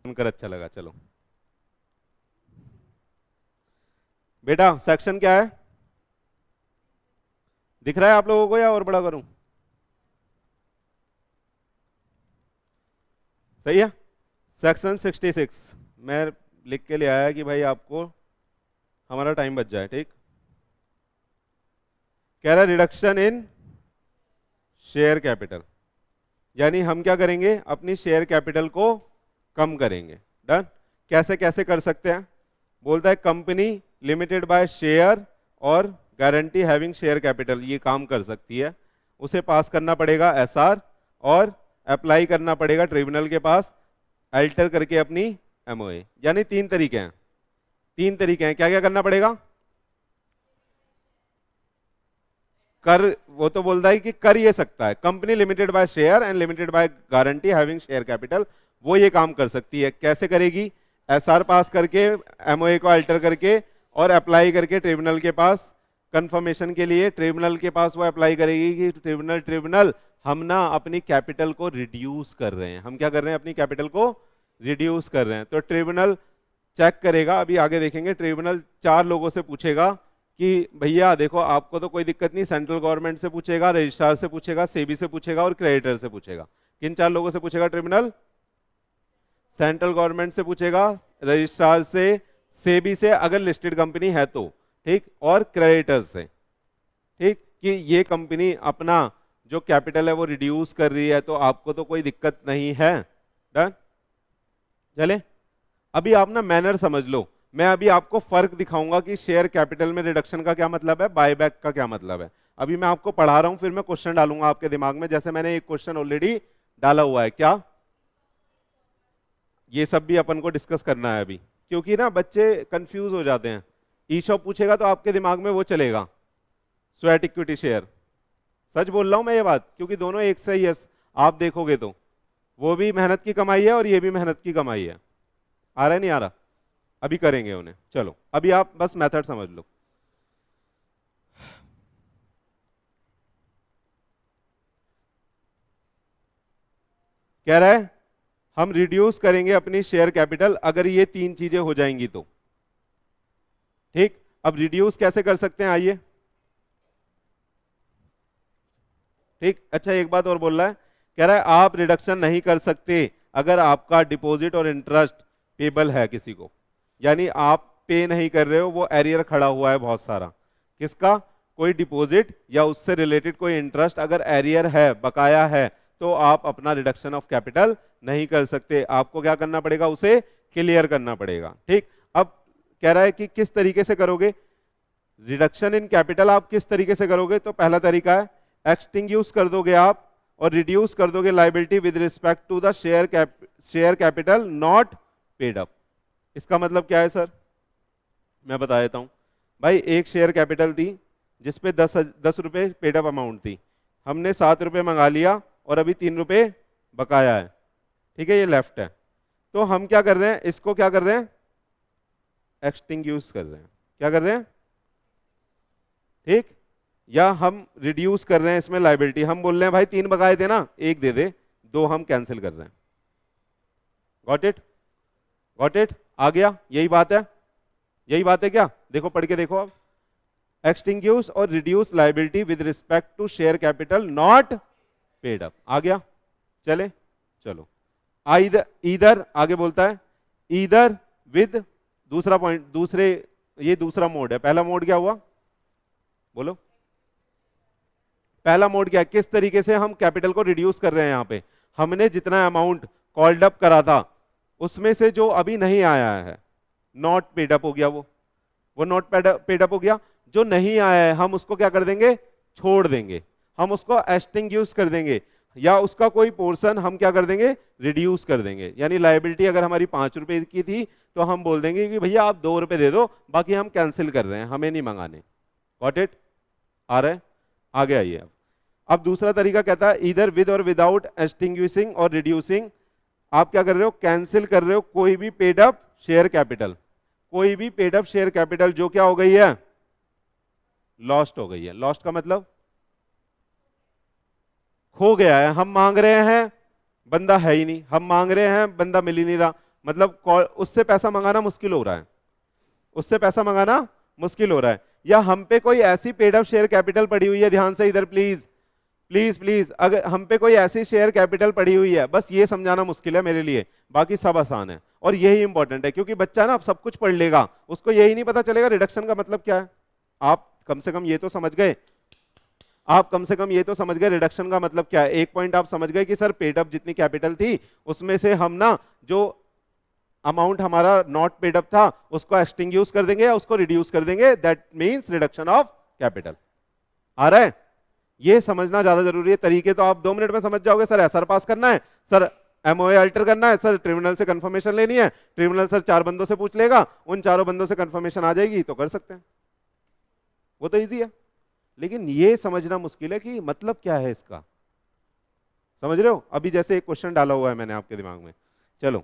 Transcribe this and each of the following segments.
सुनकर अच्छा लगा। चलो बेटा, सेक्शन क्या है दिख रहा है आप लोगों को या और बड़ा करूं? सही है। सेक्शन 66 मैं लिख के ले आया कि भाई आपको हमारा टाइम बच जाए। ठीक, कह रहा रिडक्शन इन शेयर कैपिटल, यानी हम क्या करेंगे, अपनी शेयर कैपिटल को कम करेंगे। डन। कैसे कैसे कर सकते हैं? बोलता है कंपनी लिमिटेड बाय शेयर और गारंटी हैविंग शेयर कैपिटल ये काम कर सकती है। उसे पास करना पड़ेगा एसआर और अप्लाई करना पड़ेगा ट्रिब्यूनल के पास अल्टर करके अपनी एमओए। यानी तीन तरीके हैं, तीन तरीके हैं। क्या क्या करना पड़ेगा? कर, वो तो बोलता है कि कर ये सकता है, company limited by share and limited by guarantee having share capital, वो ये काम कर सकती है। कैसे करेगी? एसआर पास करके, एमओए को अल्टर करके और अप्लाई करके ट्रिब्यूनल के पास कंफर्मेशन के लिए। ट्रिब्यूनल के पास वो अप्लाई करेगी कि ट्रिब्यूनल हम ना अपनी कैपिटल को रिड्यूस कर रहे हैं। हम क्या कर रहे हैं? अपनी कैपिटल को रिड्यूस कर रहे हैं। तो ट्रिब्यूनल चेक करेगा, अभी आगे देखेंगे। ट्रिब्यूनल चार लोगों से पूछेगा कि भैया देखो आपको तो कोई दिक्कत नहीं, सेंट्रल गवर्नमेंट से पूछेगा, रजिस्ट्रार से पूछेगा, सेबी से पूछेगा और क्रेडिटर से पूछेगा। किन चार लोगों से पूछेगा ट्रिब्यूनल? सेंट्रल गवर्नमेंट से पूछेगा, रजिस्ट्रार से, सेबी से अगर लिस्टेड कंपनी है तो, ठीक, और क्रेडिटर से। ठीक, कि ये कंपनी अपना जो कैपिटल है वो रिड्यूस कर रही है तो आपको तो कोई दिक्कत नहीं है। डन। चले, अभी आप ना मैनर समझ लो। मैं अभी आपको फर्क दिखाऊंगा कि शेयर कैपिटल में रिडक्शन का क्या मतलब है, बायबैक का क्या मतलब है। अभी मैं आपको पढ़ा रहा हूं, फिर मैं क्वेश्चन डालूंगा आपके दिमाग में। जैसे मैंने एक क्वेश्चन ऑलरेडी डाला हुआ है। क्या? ये सब भी अपन को डिस्कस करना है अभी, क्योंकि ना बच्चे कंफ्यूज हो जाते हैं। ई शॉप पूछेगा तो आपके दिमाग में वो चलेगा, स्वेट इक्विटी शेयर। सच बोल रहा हूं मैं ये बात, क्योंकि दोनों एक से ही है। आप देखोगे तो वो भी मेहनत की कमाई है और ये भी मेहनत की कमाई है। आ रहा है नहीं आ रहा? अभी करेंगे उन्हें। चलो अभी आप बस मेथड समझ लो। कह रहा है हम रिड्यूस करेंगे अपनी शेयर कैपिटल अगर ये तीन चीजें हो जाएंगी तो। ठीक, अब रिड्यूस कैसे कर सकते हैं, आइए। ठीक, अच्छा एक बात और बोल रहा है, कह रहा है आप रिडक्शन नहीं कर सकते अगर आपका डिपॉजिट और इंटरेस्ट पेबल है किसी को, यानी आप पे नहीं कर रहे हो, वो एरियर खड़ा हुआ है बहुत सारा। किसका? कोई डिपॉजिट या उससे रिलेटेड कोई इंटरेस्ट अगर एरियर है, बकाया है, तो आप अपना रिडक्शन ऑफ कैपिटल नहीं कर सकते। आपको क्या करना पड़ेगा? उसे क्लियर करना पड़ेगा। ठीक, अब कह रहा है कि किस तरीके से करोगे रिडक्शन इन कैपिटल, आप किस तरीके से करोगे? तो पहला तरीका है एक्सटिंग्यूश कर दोगे आप और रिड्यूस कर दोगे liability with respect to the share capital not paid up. इसका मतलब क्या है सर? मैं बता देता हूं। भाई एक शेयर कैपिटल थी जिसपे 10 रुपए पेड अप अमाउंट थी, हमने 7 रुपए मंगा लिया और अभी 3 रुपए बकाया है। ठीक है, ये लेफ्ट है। तो हम क्या कर रहे हैं, इसको क्या कर रहे हैं? एक्सटिंग्यूश कर रहे हैं। क्या कर रहे हैं? ठीक, या हम रिड्यूस कर रहे हैं इसमें लायबिलिटी। हम बोल रहे हैं भाई 3 बकाए थे ना, एक दे दे, 2 हम कैंसिल कर रहे हैं। Got it? Got it? आ गया? यही बात है, यही बात है क्या? देखो पढ़ के देखो आप। एक्सटिंग्यूश और reduce liability with respect to share capital not paid up. आ गया? चले चलो। इधर आगे बोलता है इधर विद, दूसरा पॉइंट, दूसरे, ये दूसरा मोड है। पहला मोड क्या हुआ बोलो? पहला मोड क्या है? किस तरीके से हम कैपिटल को रिड्यूस कर रहे हैं। यहां पे हमने जितना अमाउंट कॉल्ड अप करा था उसमें से जो अभी नहीं आया है, नॉट पेड अप हो गया, वो नॉट पेड अप हो गया। जो नहीं आया है हम उसको क्या कर देंगे? छोड़ देंगे, हम उसको एक्सटिंग्यूश कर देंगे, या उसका कोई पोर्शन हम क्या कर देंगे? रिड्यूस कर देंगे। यानी लायबिलिटी अगर हमारी 5 रुपए की थी तो हम बोल देंगे कि भैया आप 2 रुपए दे दो, बाकी हम कैंसिल कर रहे हैं, हमें नहीं मंगाने। Got it? आ रहा है? आगे आइए। अब दूसरा तरीका कहता है इधर विद और विदाउट एक्सटिंग्विशिंग और रिड्यूसिंग। आप क्या कर रहे हो? कैंसिल कर रहे हो कोई भी पेड अप शेयर कैपिटल, कोई भी पेड अप शेयर कैपिटल जो क्या हो गई है? लॉस्ट हो गई है। लॉस्ट का मतलब खो गया है। हम मांग रहे हैं, बंदा है ही नहीं, हम मांग रहे हैं, बंदा मिल ही नहीं रहा। मतलब उससे पैसा मंगाना मुश्किल हो रहा है, उससे पैसा मंगाना मुश्किल हो रहा है, या हम पे कोई ऐसी पेड अप शेयर कैपिटल पड़ी हुई है, ध्यान से इधर प्लीज प्लीज प्लीज, अगर हम पे कोई ऐसी शेयर कैपिटल पड़ी हुई है, बस ये समझाना मुश्किल है मेरे लिए, बाकी सब आसान है और यही इंपॉर्टेंट है, क्योंकि बच्चा ना अब सब कुछ पढ़ लेगा, उसको यही नहीं पता चलेगा रिडक्शन का मतलब क्या है। आप कम से कम ये तो समझ गए, आप कम से कम ये तो समझ गए रिडक्शन का मतलब क्या है। एक पॉइंट आप समझ गए कि सर पेड अप जितनी कैपिटल थी उसमें से हम ना जो अमाउंट हमारा नॉट पेड अप था उसको एक्सटिंग्यूश कर देंगे या उसको रिड्यूस कर देंगे, that means reduction of capital. आ रहा है, ये समझना ज्यादा जरूरी है। तरीके तो आप 2 मिनट में समझ जाओगे, सर एसआर पास करना है, सर एमओए अल्टर करना है, सर ट्रिब्यूनल से कंफर्मेशन लेनी है, ट्रिब्यूनल सर 4 बंदों से पूछ लेगा, उन 4 बंदों से कंफर्मेशन आ जाएगी तो कर सकते हैं, वो तो इजी है। लेकिन ये समझना मुश्किल है कि मतलब क्या है इसका, समझ रहे हो। अभी जैसे एक क्वेश्चन डाला हुआ है मैंने आपके दिमाग में, चलो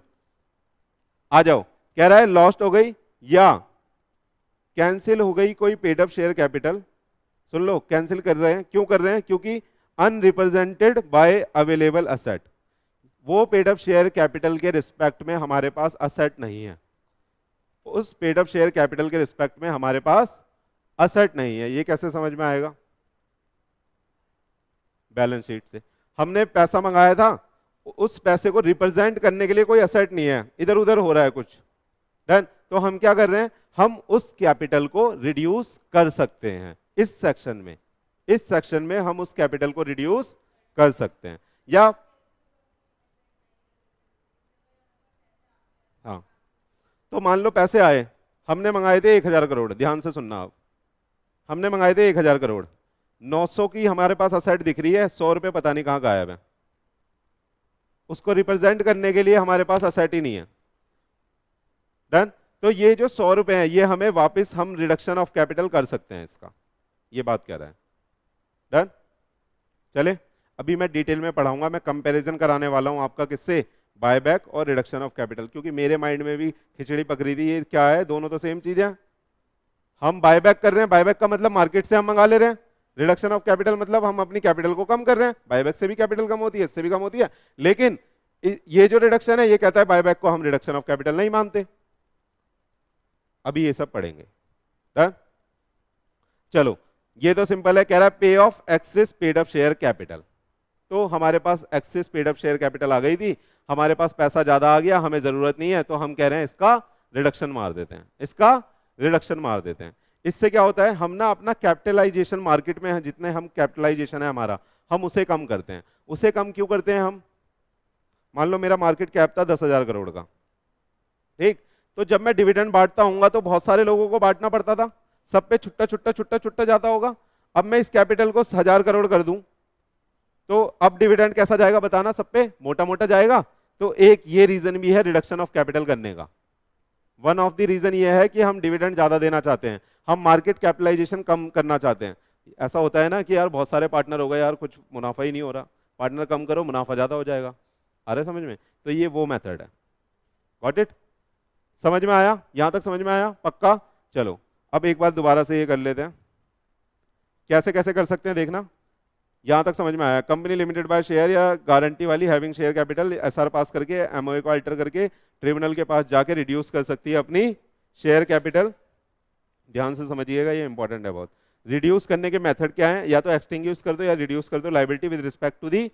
आ जाओ। कह रहा है लॉस्ट हो गई या कैंसिल हो गई कोई पेड अप शेयर कैपिटल, सुन लो कैंसिल कर रहे हैं, क्यों कर रहे हैं, क्योंकि अनरिप्रेजेंटेड बाय अवेलेबल असेट, वो पेड अप शेयर कैपिटल के रिस्पेक्ट में हमारे पास असेट नहीं है, उस पेड अप शेयर कैपिटल के रिस्पेक्ट में हमारे पास असेट नहीं है। ये कैसे समझ में आएगा, बैलेंस शीट से हमने पैसा मंगाया था, उस पैसे को रिप्रेजेंट करने के लिए कोई असेट नहीं है, इधर उधर हो रहा है कुछ, डन। तो हम क्या कर रहे हैं, हम उस कैपिटल को रिड्यूस कर सकते हैं इस सेक्शन में, इस सेक्शन में हम उस कैपिटल को रिड्यूस कर सकते हैं। या हाँ, तो मान लो पैसे आए, हमने मंगाए थे 1000 करोड़, ध्यान से सुनना आप, हमने मंगाए थे 1000 करोड़, 900 की हमारे पास असेट दिख रही है, 100 रुपए पता नहीं कहां गायब है, उसको रिप्रेजेंट करने के लिए हमारे पास असेट ही नहीं है, डन। तो ये जो 100 रुपए हैं ये हमें वापस हम रिडक्शन ऑफ कैपिटल कर सकते हैं इसका, ये बात कह रहा है, डन। चले अभी मैं डिटेल में पढ़ाऊंगा, मैं कंपैरिजन कराने वाला हूं आपका किससे, बायबैक और रिडक्शन ऑफ कैपिटल, क्योंकि मेरे माइंड में भी खिचड़ी पक रही थी, ये क्या है, दोनों तो सेम चीज है। हम बायबैक कर रहे हैं, बायबैक का मतलब मार्केट से हम मंगा ले रहे हैं, रिडक्शन ऑफ कैपिटल मतलब हम अपनी कैपिटल को कम कर रहे हैं, बायबैक से भी कैपिटल कम होती है, इससे भी कम होती है, लेकिन ये जो रिडक्शन है ये कहता है बायबैक को हम रिडक्शन ऑफ कैपिटल नहीं मानते। अभी ये सब पढ़ेंगे, डन। चलो ये तो सिंपल है, कह रहा है pay off excess paid up share capital, तो हमारे पास excess paid up share capital आ गई थी, हमारे पास पैसा ज्यादा आ गया, हमें जरूरत नहीं है, तो हम कह रहे हैं इसका रिडक्शन मार देते हैं, इसका रिडक्शन मार देते हैं। इससे क्या होता है, हम ना अपना कैपिटलाइजेशन मार्केट में है, जितने हम कैपिटलाइजेशन है हमारा, हम उसे कम करते हैं। उसे कम क्यों करते हैं हम, मान लो मेरा मार्केट कैप था 10,000 करोड़ का, ठीक, तो जब मैं डिविडेंड बांटता हूँ तो बहुत सारे लोगों को बांटना पड़ता था, सब पे छुट्टा छुट्टा छुट्टा छुट्टा जाता होगा। अब मैं इस कैपिटल को 1000 करोड़ कर दूं तो अब डिविडेंड कैसा जाएगा बताना, सब पे मोटा मोटा जाएगा। तो एक ये रीजन भी है रिडक्शन ऑफ कैपिटल करने का, वन ऑफ द रीजन ये है कि हम डिविडेंड ज्यादा देना चाहते हैं, हम मार्केट कैपिटलाइजेशन कम करना चाहते हैं। ऐसा होता है ना कि यार बहुत सारे पार्टनर हो गए, यार कुछ मुनाफा ही नहीं हो रहा, पार्टनर कम करो मुनाफा ज्यादा हो जाएगा, आ रहा है समझ में, तो ये वो मेथड है। गॉट इट, समझ में आया, यहां तक समझ में आया पक्का। चलो अब एक बार दोबारा से ये कर लेते हैं, कैसे कैसे कर सकते हैं देखना, यहां तक समझ में आया। कंपनी लिमिटेड बाय शेयर या गारंटी वाली हैविंग शेयर कैपिटल एसआर पास करके एमओए को अल्टर करके ट्रिब्यूनल के पास जाके रिड्यूस कर सकती है अपनी शेयर कैपिटल, ध्यान से समझिएगा ये इंपॉर्टेंट है बहुत। रिड्यूस करने के मेथड क्या है, या तो एक्सटिंग्विश कर दो या रिड्यूस कर दो liability with respect to the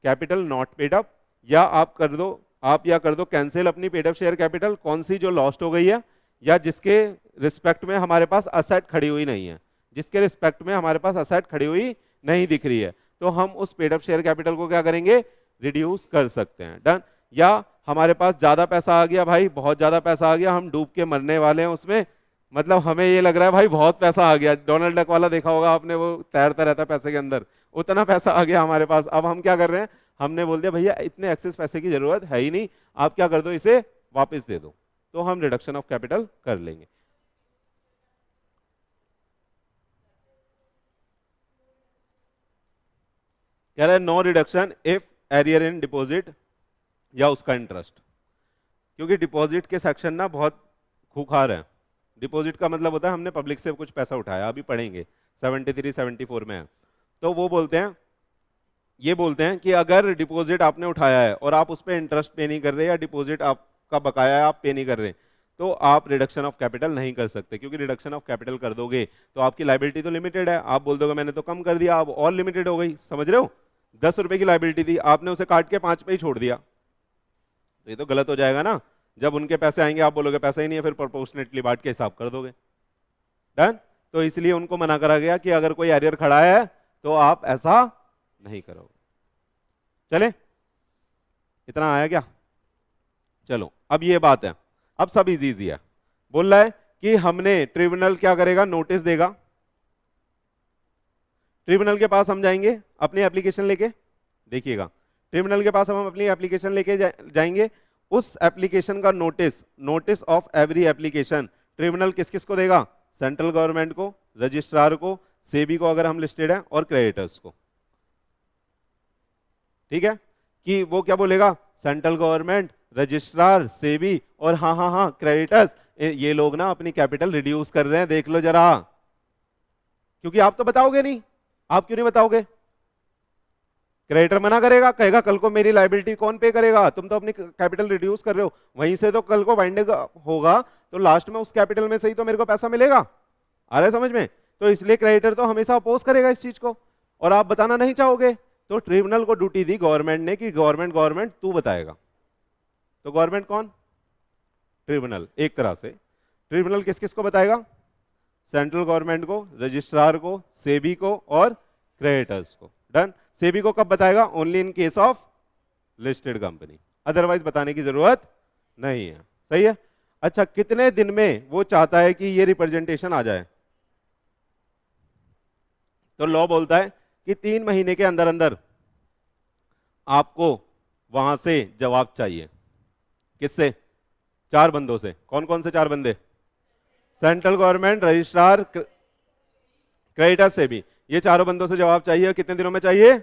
capital not paid up, या आप कर दो, आप या कर दो कैंसिल अपनी पेड अप शेयर कैपिटल, कौन सी जो लॉस्ट हो गई है या जिसके रिस्पेक्ट में हमारे पास असेट खड़ी हुई नहीं है, जिसके रिस्पेक्ट में हमारे पास असेट खड़ी हुई नहीं दिख रही है, तो हम उस पेड अप शेयर कैपिटल को क्या करेंगे, रिड्यूस कर सकते हैं, डन। या हमारे पास ज्यादा पैसा आ गया भाई, बहुत ज्यादा पैसा आ गया, हम डूब के मरने वाले हैं उसमें, मतलब हमें ये लग रहा है भाई बहुत पैसा आ गया, डोनाल्ड डक वाला देखा होगा आपने, वो तैरता रहता है पैसे के अंदर, उतना पैसा आ गया हमारे पास। अब हम क्या कर रहे हैं, हमने बोल दिया भैया इतने एक्सेस पैसे की जरूरत है ही नहीं, आप क्या कर दो इसे वापस दे दो, तो हम रिडक्शन ऑफ कैपिटल कर लेंगे। कह रहा है no reduction if arrear in deposit या उसका इंटरेस्ट, क्योंकि डिपॉजिट के सेक्शन ना बहुत खूंखार है। डिपॉजिट का मतलब होता है हमने पब्लिक से कुछ पैसा उठाया, अभी पढ़ेंगे 73 74 में है, तो वो बोलते हैं, ये बोलते हैं कि अगर डिपॉजिट आपने उठाया है और आप उस पर इंटरेस्ट पे नहीं कर रहे, या डिपॉजिट आप आपका बकाया है, आप पे नहीं कर रहे, तो आप रिडक्शन ऑफ कैपिटल नहीं कर सकते, क्योंकि रिडक्शन ऑफ कैपिटल कर दोगे तो आपकी लाइबिलिटी तो लिमिटेड है, आप बोल दोगे मैंने तो कम कर दिया, अब और लिमिटेड हो गई, समझ रहे हो? 10 रुपए की लाइबिलिटी थी, आपने उसे काट के 5 पे ही छोड़ दिया, तो ये तो गलत हो जाएगा ना। जब उनके पैसे आएंगे आप बोलोगे पैसा ही नहीं है, फिर प्रोपोर्शनेटली बांट के हिसाब कर दोगे। डन। तो इसलिए उनको मना करा गया कि अगर कोई एरियर खड़ा है तो आप ऐसा नहीं करोगे। चले, इतना आया क्या? चलो अब ये बात है, अब सब इजी इजी है। बोल रहा है कि हमने ट्रिब्यूनल क्या करेगा, नोटिस देगा, ट्रिब्यूनल के पास हम जाएंगे अपनी एप्लीकेशन लेके, देखिएगा ट्रिब्यूनल के पास हम अपनी एप्लीकेशन लेके जाएंगे, उस एप्लीकेशन का notice, notice of every application tribunal किस किस को देगा, सेंट्रल गवर्नमेंट को, रजिस्ट्रार को, सेबी को अगर हम लिस्टेड है, और क्रेडिटर्स को। ठीक है, कि वो क्या बोलेगा, सेंट्रल गवर्नमेंट, रजिस्ट्रार, सेबी और हाँ हाँ हाँ क्रेडिटर्स, ये लोग ना अपनी कैपिटल रिड्यूस कर रहे हैं, देख लो जरा। क्योंकि आप तो बताओगे नहीं, आप क्यों नहीं बताओगे? क्रेडिटर मना करेगा, कहेगा कल को मेरी लाइबिलिटी कौन पे करेगा, तुम तो अपनी कैपिटल रिड्यूस कर रहे हो, वहीं से तो कल को बाइंडिंग होगा, तो लास्ट में उस कैपिटल में से ही तो मेरे को पैसा मिलेगा। आ रहा है समझ में? तो इसलिए क्रेडिटर तो हमेशा अपोज करेगा इस चीज को, और आप बताना नहीं चाहोगे, तो ट्रिब्यूनल को ड्यूटी दी गवर्नमेंट ने कि गवर्नमेंट गवर्नमेंट तू बताएगा। तो गवर्नमेंट कौन? ट्रिब्यूनल। एक तरह से ट्रिब्यूनल किस किस को बताएगा, सेंट्रल गवर्नमेंट को, रजिस्ट्रार को, सेबी को और क्रेडिटर्स को। डन। सेबी को कब बताएगा, only in case of listed company, otherwise बताने की जरूरत नहीं है। सही है। अच्छा, कितने दिन में वो चाहता है कि ये रिप्रेजेंटेशन आ जाए? तो लॉ बोलता है कि 3 महीने के अंदर अंदर आपको वहां से जवाब चाहिए। किससे? 4 बंदों से। कौन कौन से 4 बंदे? सेंट्रल गवर्नमेंट, रजिस्ट्रार, क्रेडिटर से भी, ये चारों बंदों से जवाब चाहिए। कितने दिनों में चाहिए?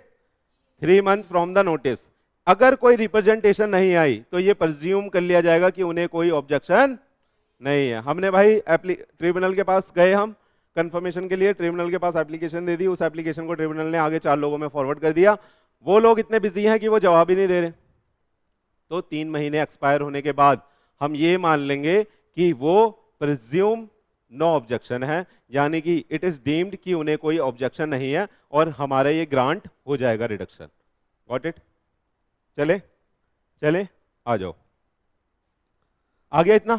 3 मंथ फ्रॉम द नोटिस। अगर कोई रिप्रेजेंटेशन नहीं आई तो ये प्रज्यूम कर लिया जाएगा कि उन्हें कोई ऑब्जेक्शन नहीं है। हमने भाई ट्रिब्यूनल के पास गए, हम कंफर्मेशन के लिए ट्रिब्यूनल के पास एप्लीकेशन दे दी, उस एप्लीकेशन को ट्रिब्यूनल ने आगे 4 लोगों में फॉरवर्ड कर दिया, वो लोग इतने बिजी हैं कि वो जवाब ही नहीं दे रहे, तो 3 महीने एक्सपायर होने के बाद हम ये मान लेंगे कि वो प्रिज्यूम नो ऑब्जेक्शन है, यानी कि इट इज डीम्ड कि उन्हें कोई ऑब्जेक्शन नहीं है और हमारा ये ग्रांट हो जाएगा रिडक्शन। Got it? चले चले, आ जाओ। आ गया? इतना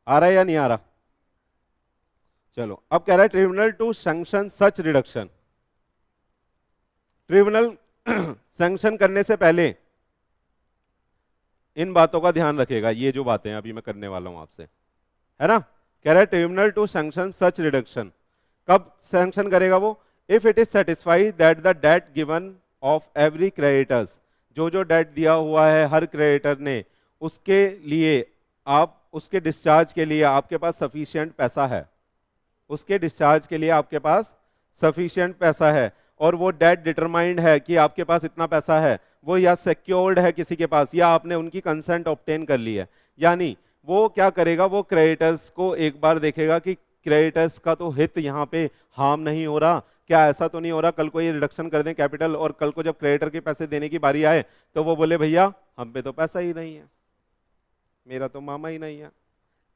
आ रहा है या नहीं आ रहा? चलो, अब कह रहा है tribunal to sanction such reduction. Tribunal sanction करने से पहले इन बातों का ध्यान रखेगा, ये जो बातें अभी मैं करने वाला हूं आपसे, है ना। कह रहा है tribunal to sanction such reduction. कब सैंक्शन करेगा वो? If it is satisfied that the debt given of every creditors, जो जो डेट दिया हुआ है हर क्रेडिटर ने, उसके लिए आप, उसके डिस्चार्ज के लिए आपके पास सफिशिएंट पैसा है, उसके डिस्चार्ज के लिए आपके पास सफिशिएंट पैसा है, और वो डेट डिटरमाइंड है कि आपके पास इतना पैसा है, वो या सिक्योर्ड है किसी के पास, या आपने उनकी कंसेंट ऑब्टेन कर ली है। यानी वो क्या करेगा, वो क्रेडिटर्स को एक बार देखेगा कि क्रेडिटर्स का तो हित यहाँ पे हार्म नहीं हो रहा, क्या ऐसा तो नहीं हो रहा कल को ये रिडक्शन कर दें कैपिटल, और कल को जब क्रेडिटर के पैसे देने की बारी आए तो वो बोले भैया हम पे तो पैसा ही नहीं है, मेरा तो मामा ही नहीं है।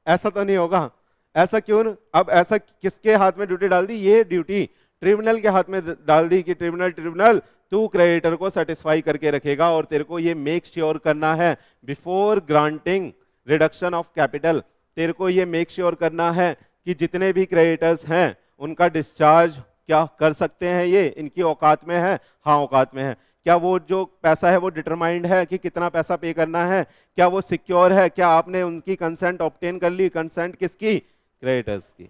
ऐसा तो नहीं होगा? ऐसा क्यों? अब ऐसा किसके हाथ में ड्यूटी डाल दी? ये ड्यूटी ट्रिब्यूनल के हाथ में डाल दी कि ट्रिब्यूनल तू क्रेडिटर को सेटिस्फाई करके रखेगा, और तेरे को ये मेक श्योर करना है before granting reduction of capital, तेरे को ये मेक श्योर करना है कि जितने भी क्रेडिटर्स हैं उनका डिस्चार्ज क्या कर सकते हैं, ये इनकी औकात में है। हाँ औकात में है। क्या वो जो पैसा है वो डिटरमाइंड है कि कितना पैसा पे करना है? क्या वो सिक्योर है? क्या आपने उनकी कंसेंट ऑब्टेन कर ली? कंसेंट किसकी? क्रेडिटर्स की।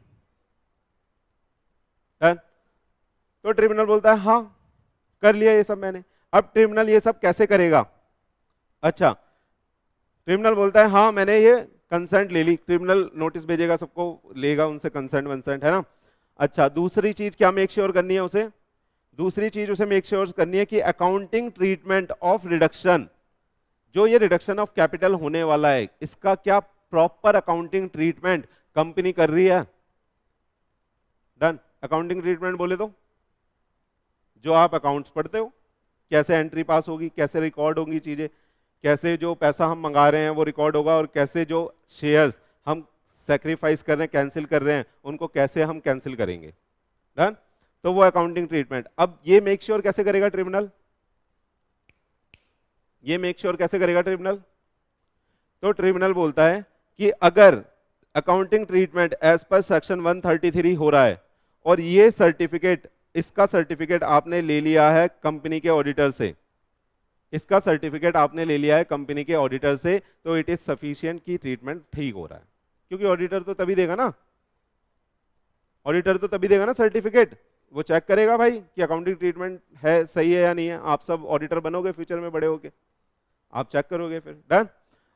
तो ट्रिब्यूनल बोलता है हाँ कर लिया ये सब मैंने। अब ट्रिब्यूनल ये सब कैसे करेगा? अच्छा, ट्रिब्यूनल बोलता है हाँ मैंने ये कंसेंट ले ली, ट्रिब्यूनल नोटिस भेजेगा, सबको लेगा उनसे कंसेंट वंसेंट, है ना। अच्छा, दूसरी चीज क्या मेक श्योर करनी है उसे? दूसरी चीज उसे मेक श्योर करनी है कि अकाउंटिंग ट्रीटमेंट ऑफ रिडक्शन, जो ये रिडक्शन ऑफ कैपिटल होने वाला है, इसका क्या प्रॉपर अकाउंटिंग ट्रीटमेंट कंपनी कर रही है। डन। अकाउंटिंग ट्रीटमेंट बोले तो जो आप अकाउंट्स पढ़ते हो, कैसे एंट्री पास होगी, कैसे रिकॉर्ड होंगी चीजें, कैसे जो पैसा हम मंगा रहे हैं वो रिकॉर्ड होगा, और कैसे जो शेयर्स हम सेक्रीफाइस कर रहे हैं, कैंसिल कर रहे हैं, उनको कैसे हम कैंसिल करेंगे। डन। तो वो अकाउंटिंग ट्रीटमेंट। अब ये मेक श्योर कैसे करेगा ट्रिब्यूनल, ये मेक श्योर कैसे करेगा ट्रिब्यूनल? तो ट्रिब्यूनल बोलता है कि अगर accounting treatment as per section 133 हो रहा है और ये सर्टिफिकेट, इसका सर्टिफिकेट आपने ले लिया है कंपनी के ऑडिटर से, इसका सर्टिफिकेट आपने ले लिया है कंपनी के ऑडिटर से, तो इट इज सफिशिएंट कि ट्रीटमेंट ठीक हो रहा है। क्योंकि ऑडिटर तो तभी देगा ना, ऑडिटर तो तभी देगा ना सर्टिफिकेट, वो चेक करेगा भाई कि अकाउंटिंग ट्रीटमेंट है, सही है या नहीं है। आप सब ऑडिटर बनोगे फ्यूचर में बड़े होके, आप चेक करोगे फिर। डन।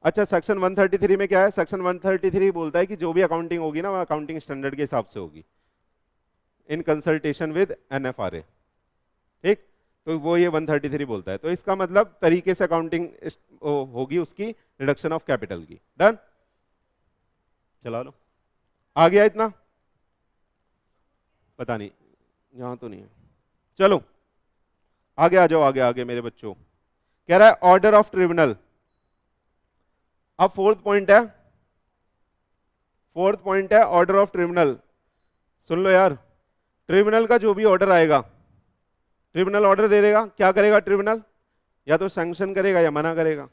अच्छा, सेक्शन 133 में क्या है? सेक्शन 133 बोलता है कि जो भी अकाउंटिंग होगी ना, वो अकाउंटिंग स्टैंडर्ड के हिसाब से होगी, इन कंसल्टेशन विद NFRA। ठीक, तो वो ये 133 बोलता है। तो इसका मतलब तरीके से अकाउंटिंग होगी उसकी रिडक्शन ऑफ कैपिटल की। डन, चला लो। आ गया इतना? पता नहीं, यहां तो नहीं है। चलो आगे आ जाओ, आगे आगे मेरे बच्चों। कह रहा है ऑर्डर ऑफ ट्रिब्यूनल। अब फोर्थ पॉइंट है, फोर्थ पॉइंट है ऑर्डर ऑफ ट्रिब्यूनल। सुन लो यार, ट्रिब्यूनल का जो भी ऑर्डर आएगा, ट्रिब्यूनल ऑर्डर दे देगा, क्या करेगा ट्रिब्यूनल? या तो सैंक्शन करेगा या मना करेगा,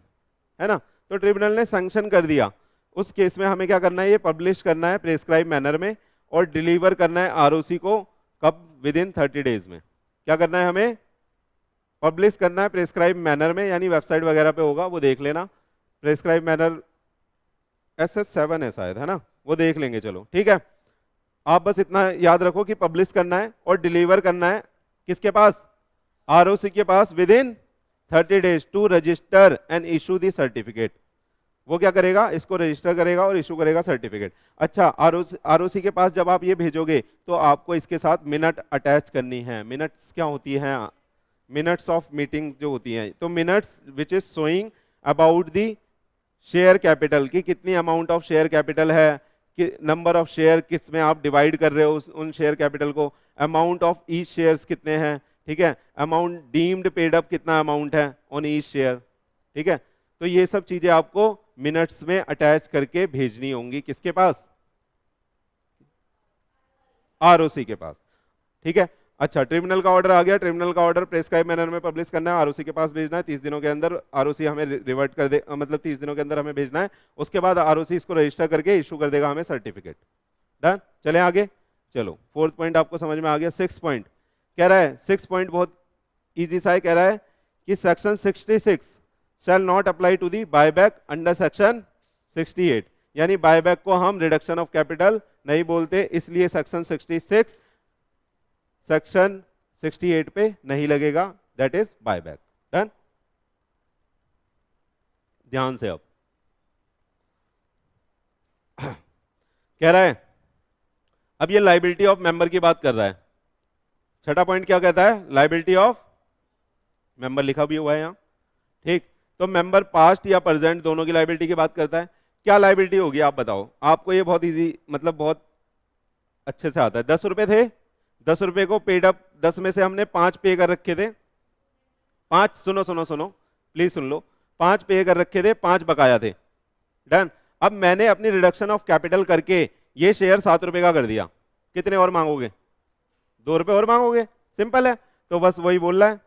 है ना। तो ट्रिब्यूनल ने सैंक्शन कर दिया, उस केस में हमें क्या करना है? ये पब्लिश करना है प्रेस्क्राइब मैनर में, और डिलीवर करना है ROC को कब? विद इन 30 डेज में। क्या करना है हमें? पब्लिश करना है प्रेस्क्राइब मैनर में, यानी वेबसाइट वगैरह पे होगा, वो देख लेना। प्रेस्क्राइब मैनर SS7 है शायद, है ना, वो देख लेंगे। चलो ठीक है, आप बस इतना याद रखो कि पब्लिश करना है और डिलीवर करना है किसके पास? ROC के पास within 30 days to register and issue the certificate. वो क्या करेगा? इसको रजिस्टर करेगा और इशू करेगा सर्टिफिकेट। अच्छा, ROC के पास जब आप ये भेजोगे तो आपको इसके साथ मिनट अटैच करनी है। मिनट्स क्या होती हैं? मिनट्स ऑफ मीटिंग जो होती हैं। तो minutes which is showing about the share capital, की कितनी अमाउंट ऑफ शेयर कैपिटल है, कि नंबर ऑफ शेयर किस में आप डिवाइड कर रहे हो उन शेयर कैपिटल को, अमाउंट ऑफ ईच शेयर्स कितने हैं, ठीक है, अमाउंट डीम्ड पेड अप कितना अमाउंट है ऑन ईच शेयर, ठीक है। तो ये सब चीजें आपको मिनट्स में अटैच करके भेजनी होंगी किसके पास? ROC के पास, ठीक है। अच्छा, ट्रिब्यूनल का ऑर्डर आ गया, ट्रिब्यूनल का ऑर्डर प्रेस्क्राइब मैनर में पब्लिश करना है, ROC के पास भेजना है, 30 दिनों के अंदर ROC हमें रिवर्ट कर दे, मतलब 30 दिनों के अंदर हमें भेजना है। उसके बाद ROC इसको रजिस्टर करके इशू कर देगा हमें सर्टिफिकेट। डन, चले आगे। चलो, फोर्थ पॉइंट आपको समझ में आ गया। सिक्स पॉइंट कह रहा है, सिक्स पॉइंट बहुत इजी सा है, कह रहा है कि section 66 shall not apply to the buyback under section 68, यानी बायबैक को हम रिडक्शन ऑफ कैपिटल नहीं बोलते, इसलिए सेक्शन 66 सेक्शन 68 पे नहीं लगेगा, दैट इज बायबैक। डन, ध्यान से। अब कह रहा है, अब ये लायबिलिटी ऑफ मेंबर की बात कर रहा है। छठा पॉइंट क्या कहता है? लायबिलिटी ऑफ मेंबर लिखा भी हुआ है यहां, ठीक। तो मेंबर पास्ट या प्रेजेंट दोनों की लायबिलिटी की बात करता है। क्या लायबिलिटी होगी आप बताओ? आपको ये बहुत इजी, मतलब बहुत अच्छे से आता है। 10 रुपए थे, 10 रुपए को पेड अप, 10 में से हमने 5 पे कर रखे थे, 5, सुनो सुनो सुनो प्लीज सुन लो, 5 पे कर रखे थे, 5 बकाया थे। डन। अब मैंने अपनी रिडक्शन ऑफ कैपिटल करके ये शेयर 7 रुपए का कर दिया, कितने और मांगोगे? 2 रुपए और मांगोगे, सिंपल है। तो बस वही बोल रहा है,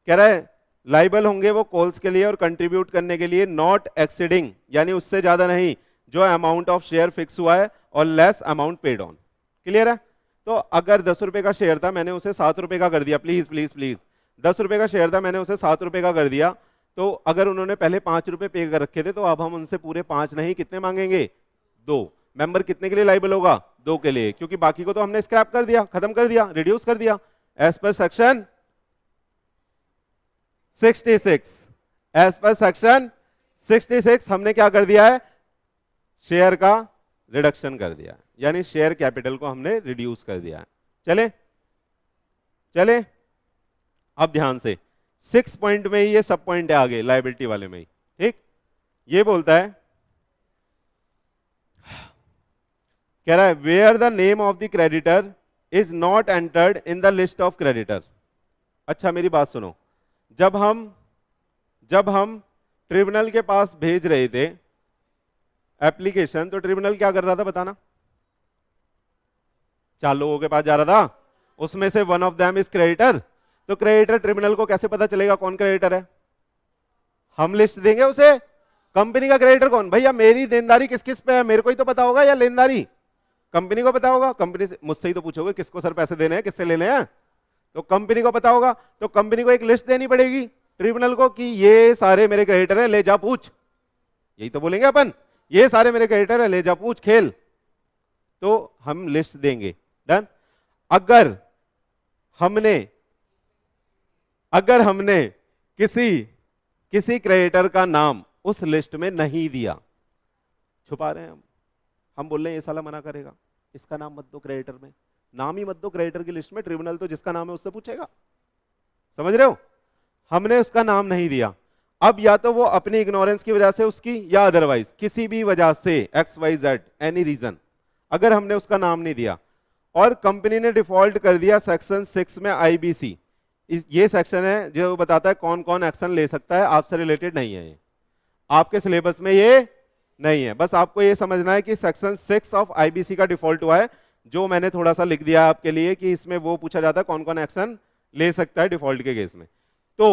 कह रहा है लाइबल होंगे वो कॉल्स के लिए और कंट्रीब्यूट करने के लिए नॉट एक्सीडिंग, यानी उससे ज्यादा नहीं, जो अमाउंट ऑफ शेयर फिक्स हुआ है, और less amount paid on. Clear है? तो अगर 10 रुपए का शेयर था, मैंने उसे 7 रुपए का कर दिया, प्लीज प्लीज प्लीज, 10 रुपए का शेयर था, मैंने उसे 7 रुपए का कर दिया, तो अगर उन्होंने पहले 5 रुपए पे कर रखे थे, तो अब हम उनसे पूरे 5 नहीं, कितने मांगेंगे? 2। मेंबर कितने के लिए लाइबल होगा? 2 के लिए, क्योंकि बाकी को तो हमने स्क्रैप कर दिया, खत्म कर दिया, रिड्यूस कर दिया। As per section 66, as per section 66 हमने क्या कर दिया है? शेयर का रिडक्शन कर दिया, यानी शेयर कैपिटल को हमने रिड्यूस कर दिया है। चले चले, अब ध्यान से, 6 पॉइंट में ही ये सब पॉइंट है आगे, लायबिलिटी वाले में ही, ठीक। ये बोलता है, कह रहा है where the name of the creditor is not entered in the list of creditor. अच्छा मेरी बात सुनो, जब हम ट्रिब्यूनल के पास भेज रहे थे एप्लीकेशन, तो ट्रिब्यूनल क्या कर रहा था बताना? 4 लोगों के पास जा रहा था, उसमें से one of them is creditor. तो क्रेडिटर, ट्रिब्यूनल को कैसे पता चलेगा कौन क्रेडिटर है? हम लिस्ट देंगे उसे, कंपनी का क्रेडिटर कौन? भैया मेरी देनदारी किस किस पे है, मेरे को ही तो पता होगा, या लेनदारी कंपनी को पता होगा? कंपनी से मुझसे ही तो पूछोगे किसको सर पैसे देने हैं, किससे लेने हैं, तो कंपनी को पता होगा। तो कंपनी को एक लिस्ट देनी पड़ेगी ट्रिब्यूनल को कि ये सारे मेरे क्रेडिटर है, ले जा पूछ, यही तो बोलेंगे अपन, ये सारे मेरे क्रेडिटर है, ले जा पूछ खेल, तो हम लिस्ट देंगे। डन। अगर हमने किसी क्रेडिटर का नाम उस लिस्ट में नहीं दिया, छुपा रहे हैं हम बोल रहे हैं ये साला मना करेगा, इसका नाम मत दो क्रेडिटर में, नाम ही मत दो क्रेडिटर की लिस्ट में, ट्रिब्यूनल तो जिसका नाम है उससे पूछेगा। समझ रहे हो? हमने उसका नाम नहीं दिया। अब या तो वो अपनी इग्नोरेंस की वजह से उसकी, या अदरवाइज किसी भी वजह से XYZ एनी रीजन, अगर हमने उसका नाम नहीं दिया और कंपनी ने डिफॉल्ट कर दिया सेक्शन 6 में IBC, ये सेक्शन है जो बताता है कौन कौन एक्शन ले सकता है, आपसे रिलेटेड नहीं है, ये आपके सिलेबस में ये नहीं है। बस आपको ये समझना है कि सेक्शन 6 ऑफ IBC का डिफॉल्ट हुआ है, जो मैंने थोड़ा सा लिख दिया आपके लिए कि इसमें वो पूछा जाता है कौन कौन एक्शन ले सकता है डिफॉल्ट के केस में। तो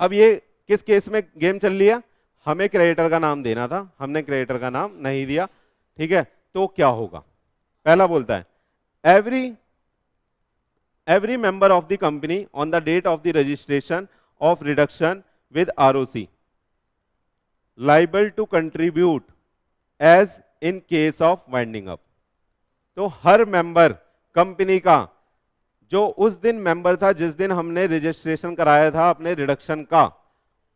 अब ये किस केस में गेम चल लिया? हमें क्रेडिटर का नाम देना था, हमने क्रेडिटर का नाम नहीं दिया, ठीक है, तो क्या होगा? पहला बोलता है every member of the company on the date of the registration of reduction with ROC liable to contribute as in case of winding up। तो हर मेंबर कंपनी का जो उस दिन मेंबर था, जिस दिन हमने रजिस्ट्रेशन कराया था अपने रिडक्शन का,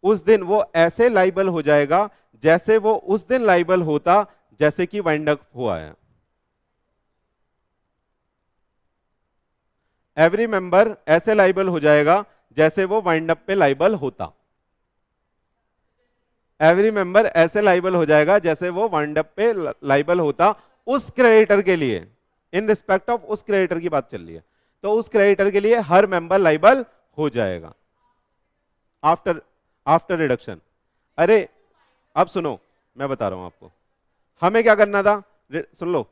उस दिन वो ऐसे लाइबल हो जाएगा जैसे वो उस दिन लाइबल होता जैसे कि वाइंड अप हुआ है। एवरी मेंबर ऐसे लाइबल हो जाएगा जैसे वो वाइंड अप पे लाइबल होता। एवरी मेंबर ऐसे लाइबल हो जाएगा जैसे वो वाइंड अप पे लाइबल होता उस क्रेडिटर के लिए, इन रिस्पेक्ट ऑफ उस क्रेडिटर की बात चल रही है, तो उस क्रेडिटर के लिए हर मेंबर लाइबल हो जाएगा आफ्टर रिडक्शन। अरे अब सुनो, मैं बता रहा हूं आपको हमें क्या करना था, सुन लो,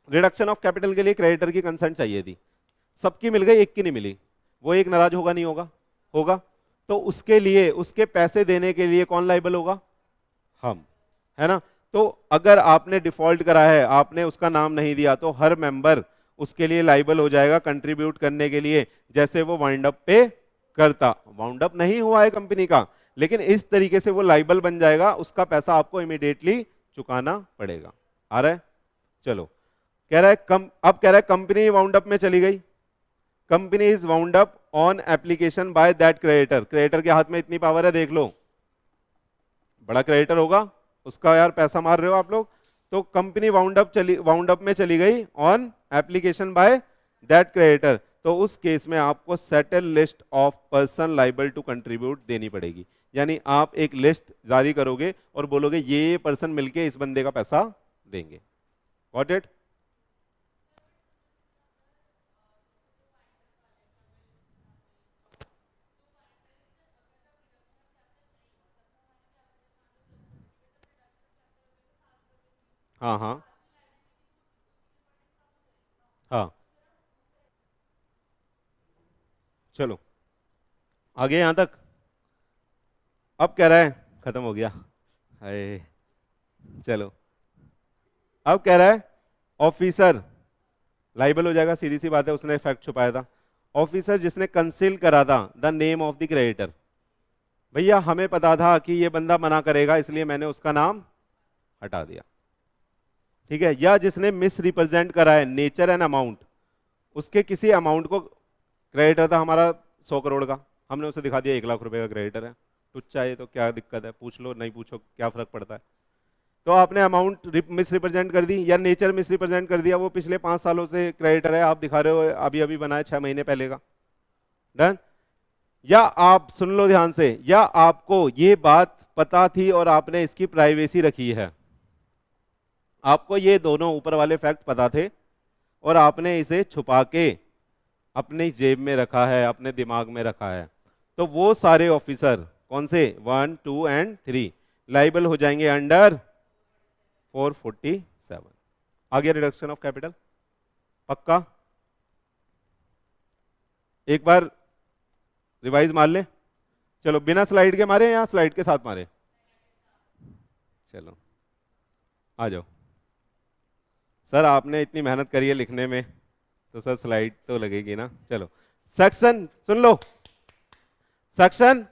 रिडक्शन ऑफ कैपिटल के लिए क्रेडिटर की कंसेंट चाहिए थी, सबकी मिल गई, एक की नहीं मिली, वो एक नाराज होगा नहीं होगा? होगा। तो उसके लिए, उसके पैसे देने के लिए कौन लाइबल होगा? हम, है ना? तो अगर आपने डिफॉल्ट करा है, आपने उसका नाम नहीं दिया, तो हर मेंबर उसके लिए लाइबल हो जाएगा कंट्रीब्यूट करने के लिए जैसे वो वाइंड अप पे करता। वाउंड अप नहीं हुआ है कंपनी का, लेकिन इस तरीके से वो लाइबल बन जाएगा, उसका पैसा आपको इमीडिएटली चुकाना पड़ेगा। आ रहा है? चलो, कह रहा है अब कह रहा है कंपनी वाउंड अप में चली गई, company is wound up on application by that creditor. Creditor के हाथ में इतनी पावर है, देख लो, बड़ा क्रेडिटर होगा, उसका यार पैसा मार रहे हो आप लोग, तो कंपनी वाउंड अप में चली गई on application by that creditor, तो उस केस में आपको settle list of person liable to contribute देनी पड़ेगी। यानी आप एक लिस्ट जारी करोगे और बोलोगे ये पर्सन मिलके इस बंदे का पैसा देंगे। Got it? हाँ हाँ हाँ, चलो आगे यहां तक। अब कह रहा है, खत्म हो गया, हाय, चलो अब कह रहा है ऑफिसर लाइबल हो जाएगा, सीधी सी बात है, उसने फैक्ट छुपाया था। ऑफिसर जिसने कंसील करा था the name of the creditor, भैया हमें पता था कि ये बंदा मना करेगा इसलिए मैंने उसका नाम हटा दिया, ठीक है। या जिसने मिस रिप्रेजेंट करा है नेचर एंड अमाउंट, उसके किसी अमाउंट को, क्रेडिटर था हमारा 100 करोड़ का, हमने उसे दिखा दिया 1 लाख रुपए का क्रेडिटर है, टुच्चा है तो क्या दिक्कत है, पूछ लो, नहीं पूछो क्या फर्क पड़ता है। तो आपने अमाउंट मिस रिप्रेजेंट कर दी या नेचर मिस रिप्रेजेंट कर दिया, वो पिछले 5 सालों से क्रेडिटर है, आप दिखा रहे हो अभी अभी बनाया 6 महीने पहले का। डन। या आप सुन लो ध्यान से, या आपको ये बात पता थी और आपने इसकी प्राइवेसी रखी है, आपको ये दोनों ऊपर वाले फैक्ट पता थे और आपने इसे छुपा के अपनी जेब में रखा है, अपने दिमाग में रखा है, तो वो सारे ऑफिसर कौन से 1, 2 एंड 3 लाइबल हो जाएंगे अंडर 447। आ गया रिडक्शन ऑफ कैपिटल, पक्का? एक बार रिवाइज मार ले। चलो बिना स्लाइड के मारे या स्लाइड के साथ मारे? चलो आ जाओ। सर आपने इतनी मेहनत करी है लिखने में, तो सर स्लाइड तो लगेगी ना। चलो सेक्शन सुन लो, सेक्शन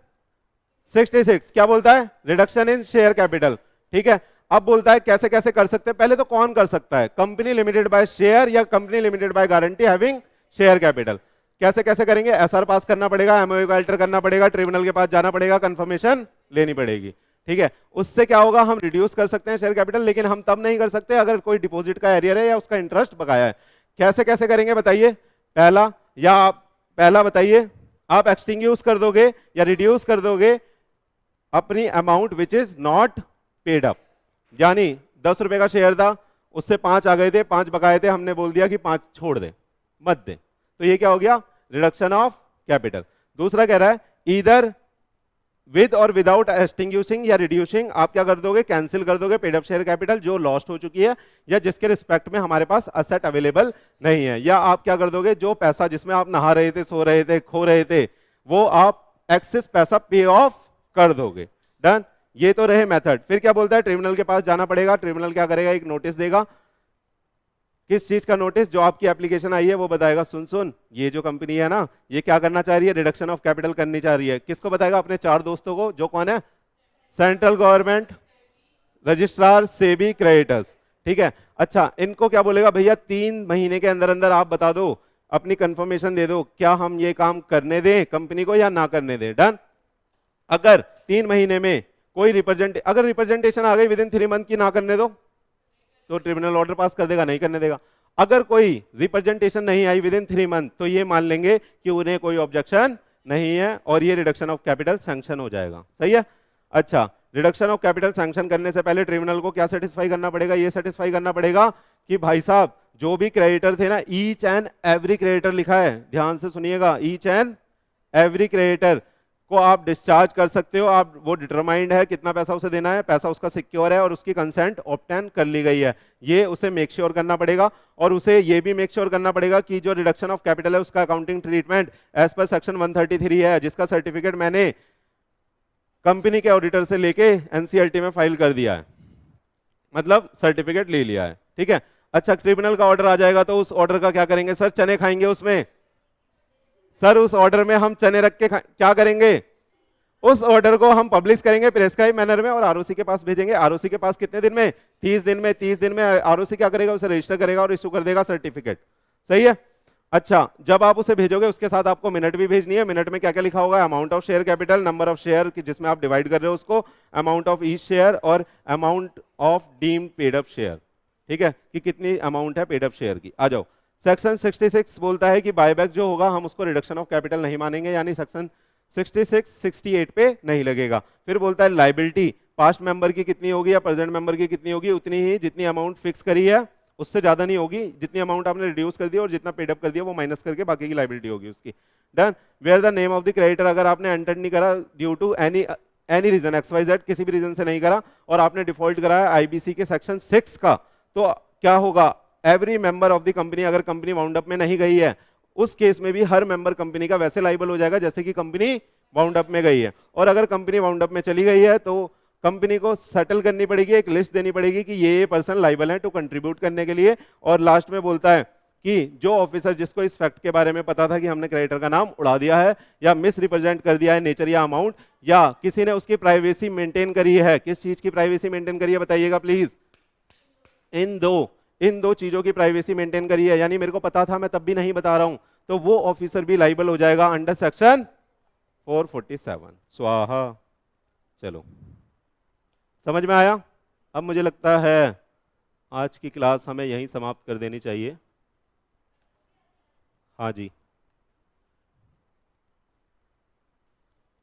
66 क्या बोलता है? Reduction in share capital. ठीक है, अब बोलता है कैसे कैसे कर सकते हैं। पहले तो कौन कर सकता है? कंपनी लिमिटेड बाय शेयर या company limited by guarantee having share capital. कैसे कैसे करेंगे? एसआर पास करना पड़ेगा, एमओयू का अल्टर करना पड़ेगा, ट्रिब्यूनल के पास जाना पड़ेगा, कंफर्मेशन लेनी पड़ेगी। ठीक है, उससे क्या होगा? हम रिड्यूस कर सकते हैं शेयर कैपिटल, लेकिन हम तब नहीं कर सकते अगर कोई डिपॉजिट का एरियर है या उसका इंटरेस्ट बकाया है। कैसे कैसे करेंगे बताइए? पहला, या आप पहला बताइए, आप एक्सटिंग्यूश कर दोगे या रिड्यूस कर दोगे अपनी amount which is not paid up. यानी 10 रुपए का शेयर था, उससे 5 आ गए थे, 5 बकाए थे, हमने बोल दिया कि 5 छोड़ दे, मत दे, तो ये क्या हो गया? Reduction of capital. दूसरा कह रहा है इधर विद और विदाउट एक्सटिंग्यूशिंग या रिड्यूसिंग, आप क्या कर दोगे? कैंसिल कर दोगे पेड अप शेयर कैपिटल जो लॉस्ट हो चुकी है या जिसके रिस्पेक्ट में हमारे पास असेट अवेलेबल नहीं है। या आप क्या कर दोगे? जो पैसा जिसमें आप नहा रहे थे, सो रहे थे, खो रहे थे, वो आप एक्सेस पैसा पे ऑफ कर दोगे। डन। ये तो रहे मेथड। फिर क्या बोलता है? ट्रिब्यूनल के पास जाना पड़ेगा। ट्रिब्यूनल क्या करेगा? एक नोटिस देगा। किस चीज का नोटिस? जो आपकी एप्लीकेशन आई है वो बताएगा सुन सुन, ये जो कंपनी है ना, ये क्या करना चाह रही है? रिडक्शन ऑफ कैपिटल करनी चाह रही है। किसको बताएगा? अपने 4 दोस्तों को, जो कौन है? Central government, registrar, SEBI, creditors. ठीक है, अच्छा इनको क्या बोलेगा? भैया 3 महीने के अंदर अंदर आप बता दो, अपनी कंफर्मेशन दे दो, क्या हम ये काम करने दें कंपनी को या ना करने दें। डन। अगर 3 महीने में कोई अगर रिप्रेजेंटेशन आ गई विद इन 3 मंथ की ना करने दो, तो ट्रिब्यूनल ऑर्डर पास कर देगा, नहीं करने देगा। अगर कोई रिप्रेजेंटेशन नहीं आई विद इन 3 मंथ, तो ये मान लेंगे कि उन्हें कोई ऑब्जेक्शन नहीं है और ये रिडक्शन ऑफ कैपिटल सैंक्शन हो जाएगा। सही है। अच्छा, रिडक्शन ऑफ कैपिटल सैंक्शन करने से पहले ट्रिब्यूनल को क्या सेटिस्फाई करना पड़ेगा? ये सेटिस्फाई करना पड़ेगा कि भाई साहब जो भी क्रेडिटर थे ना, ईच एंड एवरी क्रेडिटर लिखा है, ध्यान से सुनिएगा, ईच एंड एवरी क्रेडिटर को आप डिस्चार्ज कर सकते हो। आप वो डिटरमाइंड है कितना पैसा उसे देना है, पैसा उसका सिक्योर है और उसकी कंसेंट ऑब्टेन कर ली गई है, ये उसे मेक श्योर करना पड़ेगा। और उसे ये भी मेक श्योर करना पड़ेगा कि जो रिडक्शन ऑफ कैपिटल है उसका accounting treatment as per section 133 है, जिसका सर्टिफिकेट मैंने कंपनी के ऑडिटर से लेके एनसीएलटी में फाइल कर दिया है, मतलब सर्टिफिकेट ले लिया है। ठीक है। अच्छा, ट्रिब्यूनल का ऑर्डर आ जाएगा तो उस ऑर्डर का क्या करेंगे? सर चने खाएंगे उसमें। सर उस ऑर्डर में हम चने रख के क्या करेंगे? उस ऑर्डर को हम पब्लिश करेंगे प्रेस्क्राइब मैनर में और आरओसी के पास भेजेंगे। आरओसी के पास कितने दिन में? 30 दिन में। 30 दिन में आरओसी क्या करेगा? उसे रजिस्टर करेगा और इशू कर देगा सर्टिफिकेट। सही है। अच्छा, जब आप उसे भेजोगे उसके साथ आपको मिनट भी भेजनी है। मिनट में क्या क्या लिखा होगा? Amount of share capital, number of share जिसमें आप डिवाइड कर रहे हो उसको, अमाउंट ऑफ ईच शेयर और amount of deemed paid up share. ठीक है, कि कितनी अमाउंट है पेड अप शेयर की। आ जाओ, सेक्शन 66 बोलता है कि बायबैक जो होगा हम उसको रिडक्शन ऑफ कैपिटल नहीं मानेंगे, यानी सेक्शन 66 68 पे नहीं लगेगा। फिर बोलता है लायबिलिटी, पास्ट मेंबर की कितनी होगी या प्रेजेंट मेंबर की कितनी होगी? उतनी ही जितनी अमाउंट फिक्स करी है, उससे ज्यादा नहीं होगी। जितनी अमाउंट आपने रिड्यूस कर दिया और जितना पेड अप कर दिया वो माइनस करके बाकी की लायबिलिटी होगी उसकी। Done. Where the name of the creditor, अगर आपने एंटर नहीं करा due to any reason XYZ, किसी भी रीजन से नहीं करा और आपने डिफॉल्ट कराया आईबीसी के सेक्शन 6 का, तो क्या होगा? Every member of the company, अगर कंपनी वाउंड अप में नहीं गई है उस केस में भी हर मेंबर कंपनी का वैसे लाइबल हो जाएगा जैसे कि कंपनी वाउंड अप में गई है। और अगर कंपनी वाउंड अप में चली गई है तो कंपनी को सेटल करनी पड़ेगी, एक लिस्ट देनी पड़ेगी कि ये पर्सन लाइबल है टू कंट्रीब्यूट करने के लिए। और लास्ट में बोलता है कि जो ऑफिसर जिसको इस फैक्ट के बारे में पता था कि हमने क्रेडिटर का नाम उड़ा दिया है या मिस रिप्रेजेंट कर दिया है नेचर या अमाउंट, या किसी ने उसकी प्राइवेसी मेंटेन करी है, किस चीज की प्राइवेसी मेंटेन करी है बताइएगा प्लीज? इन दो चीजों की प्राइवेसी मेंटेन करी है, यानी मेरे को पता था मैं तब भी नहीं बता रहा हूं, तो वो ऑफिसर भी लाइबल हो जाएगा अंडर सेक्शन 447। स्वाहा। चलो समझ में आया? अब मुझे लगता है आज की क्लास हमें यहीं समाप्त कर देनी चाहिए। हाँ जी।